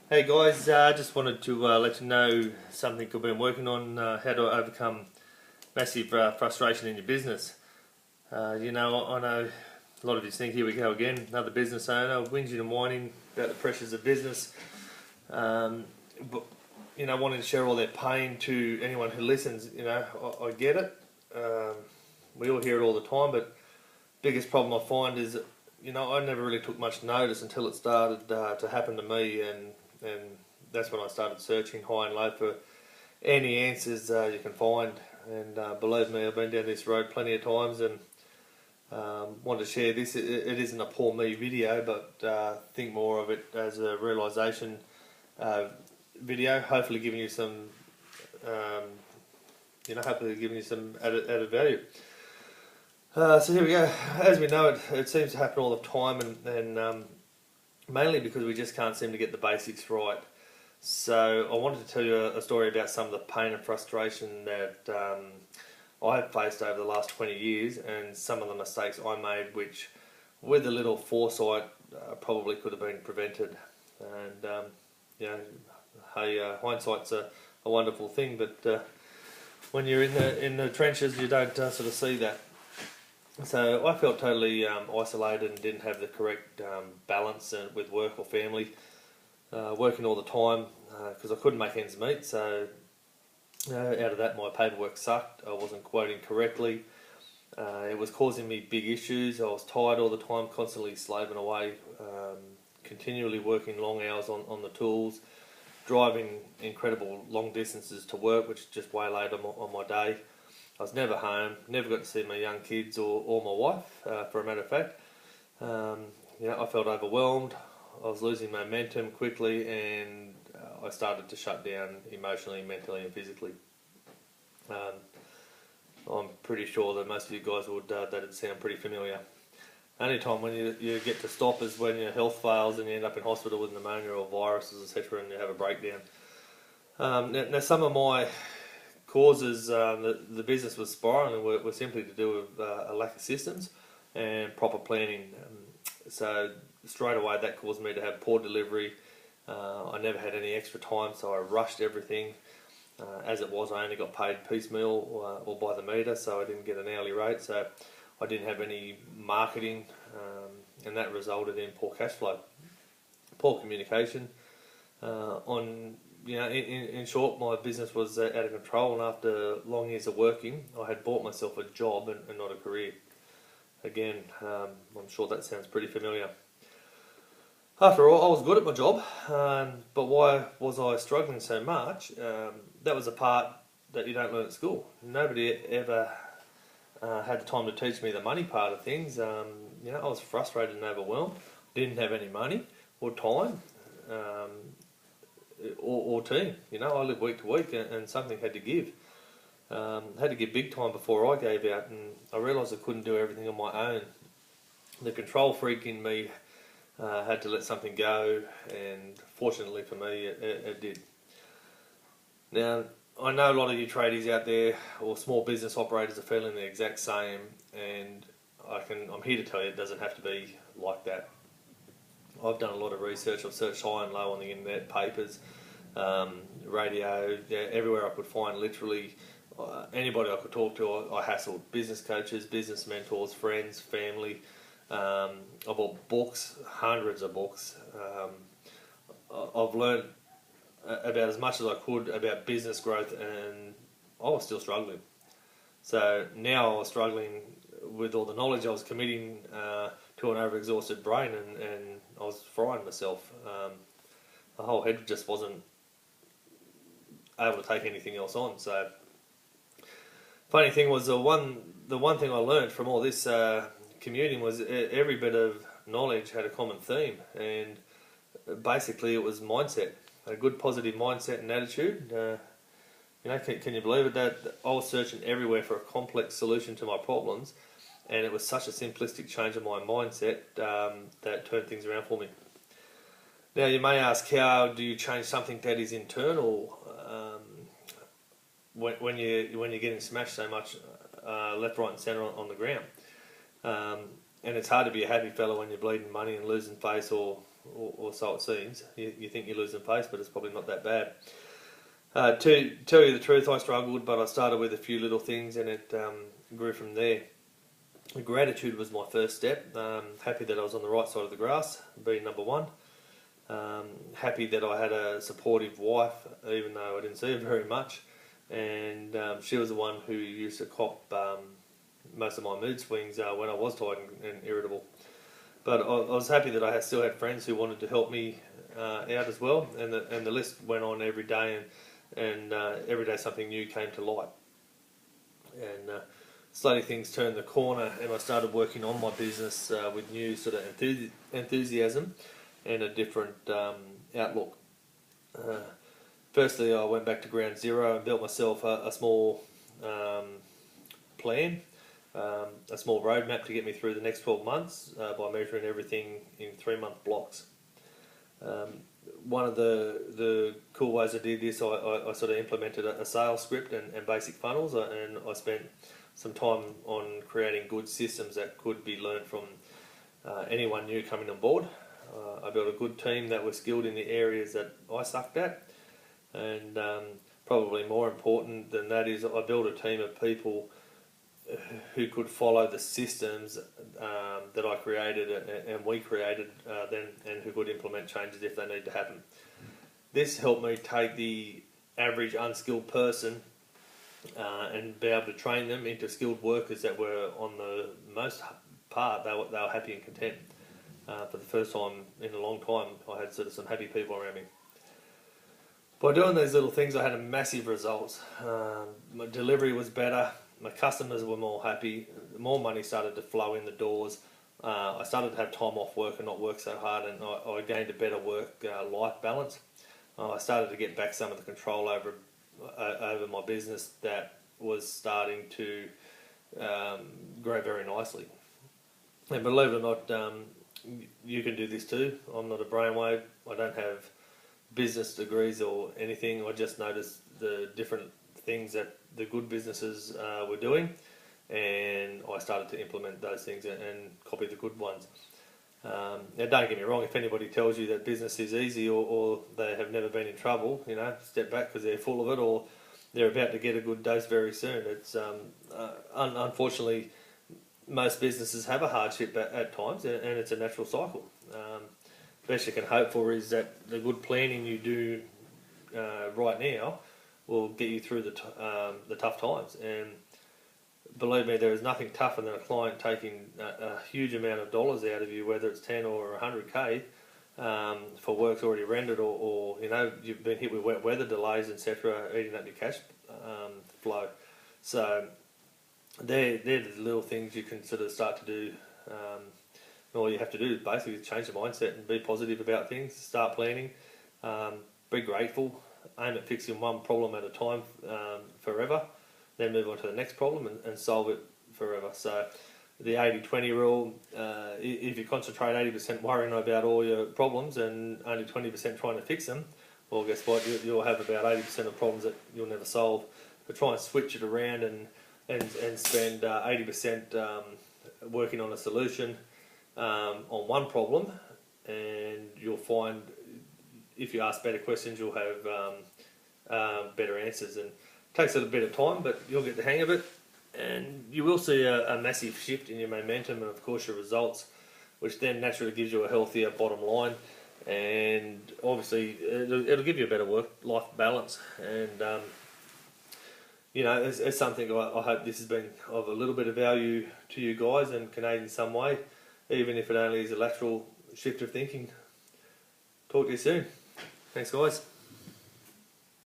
Hey guys, I just wanted to let you know something I've been working on, how to overcome massive frustration in your business. I know a lot of you think, here we go again, another business owner, whinging and whining about the pressures of business, but, wanting to share all their pain to anyone who listens. I get it. We all hear it all the time, but biggest problem I find is, I never really took much notice until it started to happen to me, and that's when I started searching high and low for any answers you can find. And believe me, I've been down this road plenty of times, and wanted to share this. It isn't a poor me video, but think more of it as a realisation video. Hopefully, giving you some, added value. So here we go. As we know, it seems to happen all the time, and mainly because we just can't seem to get the basics right. So I wanted to tell you a story about some of the pain and frustration that I have faced over the last 20 years, and some of the mistakes I made, which with a little foresight probably could have been prevented. And hindsight's a wonderful thing, but when you're in the trenches, you don't sort of see that. So I felt totally isolated and didn't have the correct balance with work or family, working all the time because I couldn't make ends meet. So out of that, my paperwork sucked. I wasn't quoting correctly. It was causing me big issues. I was tired all the time, constantly slaving away, continually working long hours on the tools, driving incredible long distances to work, which just waylaid on my day. I was never home, never got to see my young kids or my wife, for a matter of fact. I felt overwhelmed. I was losing momentum quickly, and I started to shut down emotionally, mentally and physically. I'm pretty sure that most of you guys would, that'd sound pretty familiar. Only time when you get to stop is when your health fails and you end up in hospital with pneumonia or viruses, etc., and you have a breakdown. Now some of my causes, the business was spiralling, were simply to do with a lack of systems and proper planning. So straight away that caused me to have poor delivery. I never had any extra time, so I rushed everything. As it was, I only got paid piecemeal or by the metre, so I didn't get an hourly rate. So I didn't have any marketing, and that resulted in poor cash flow, poor communication. In short, my business was out of control, and after long years of working, I had bought myself a job and not a career. Again, I'm sure that sounds pretty familiar. After all, I was good at my job, but why was I struggling so much? That was a part that you don't learn at school. Nobody ever had the time to teach me the money part of things. I was frustrated and overwhelmed. Didn't have any money or time. Or team. I lived week to week, and something had to give. Had to give big time before I gave out, and I realised I couldn't do everything on my own. The control freak in me had to let something go, and fortunately for me, it did. Now, I know a lot of you tradies out there, or small business operators, are feeling the exact same, and I'm here to tell you it doesn't have to be like that. I've done a lot of research. I've searched high and low on the internet, papers, radio, everywhere I could find. Literally anybody I could talk to, I hassled. Business coaches, business mentors, friends, family. I bought books, hundreds of books. I've learned about as much as I could about business growth, and I was still struggling. So now I was struggling with all the knowledge I was committing to an over-exhausted brain, and I was frying myself. The whole head just wasn't able to take anything else on. So, funny thing was, the one thing I learned from all this commuting was every bit of knowledge had a common theme, and basically it was mindset, a good positive mindset and attitude. Can you believe it, that I was searching everywhere for a complex solution to my problems, and it was such a simplistic change of my mindset that turned things around for me. Now you may ask, how do you change something that is internal when you're getting smashed so much left, right and centre on the ground? And it's hard to be a happy fellow when you're bleeding money and losing face, or or so it seems. You think you're losing pace, but it's probably not that bad. To tell you the truth, I struggled, but I started with a few little things and it grew from there. Gratitude was my first step. Happy that I was on the right side of the grass, being number one. Happy that I had a supportive wife, even though I didn't see her very much. And she was the one who used to cop most of my mood swings when I was tired and irritable. But I was happy that I still had friends who wanted to help me out as well. And the list went on every day, and every day something new came to light. And slowly things turned the corner, and I started working on my business with new sort of enthusiasm and a different outlook. Firstly, I went back to ground zero and built myself a small plan, a small roadmap to get me through the next 12 months by measuring everything in 3-month blocks. One of the cool ways I did this, I sort of implemented a sales script and basic funnels, and I spent some time on creating good systems that could be learned from anyone new coming on board. I built a good team that was skilled in the areas that I sucked at, and probably more important than that is I built a team of people who could follow the systems that I created and we created then, and who could implement changes if they need to happen. This helped me take the average unskilled person and be able to train them into skilled workers that were, on the most part, they were happy and content. For the first time in a long time, I had sort of some happy people around me. By doing these little things, I had massive results. My delivery was better, my customers were more happy, more money started to flow in the doors. I started to have time off work and not work so hard, and I gained a better work-life balance. I started to get back some of the control over my business that was starting to grow very nicely. And believe it or not, you can do this too. I'm not a brainwave. I don't have business degrees or anything. I just noticed the different things that the good businesses were doing, and I started to implement those things and copy the good ones. Now, don't get me wrong, if anybody tells you that business is easy or they have never been in trouble, step back, because they're full of it, or they're about to get a good dose very soon. It's unfortunately, most businesses have a hardship at times, and it's a natural cycle. Best you can hope for is that the good planning you do right now will get you through the tough times. And believe me, there is nothing tougher than a client taking a huge amount of dollars out of you, whether it's 10 or 100k, for work's already rendered, or you've been hit with wet weather delays, etc., eating up your cash flow. So they're the little things you can sort of start to do. All you have to do is basically change the mindset and be positive about things. Start planning, be grateful, aim at fixing one problem at a time forever, then move on to the next problem and solve it forever. So the 80-20 rule, if you concentrate 80% worrying about all your problems and only 20% trying to fix them, well, guess what, you'll have about 80% of problems that you'll never solve. So try and switch it around and spend 80% working on a solution on one problem, and you'll find if you ask better questions, you'll have better answers. And it takes a little bit of time, but you'll get the hang of it, and you will see a massive shift in your momentum and, of course, your results, which then naturally gives you a healthier bottom line, and obviously it'll give you a better work-life balance. And it's something I hope this has been of a little bit of value to you guys and can aid in some way, even if it only is a lateral shift of thinking. Talk to you soon. Thanks, guys.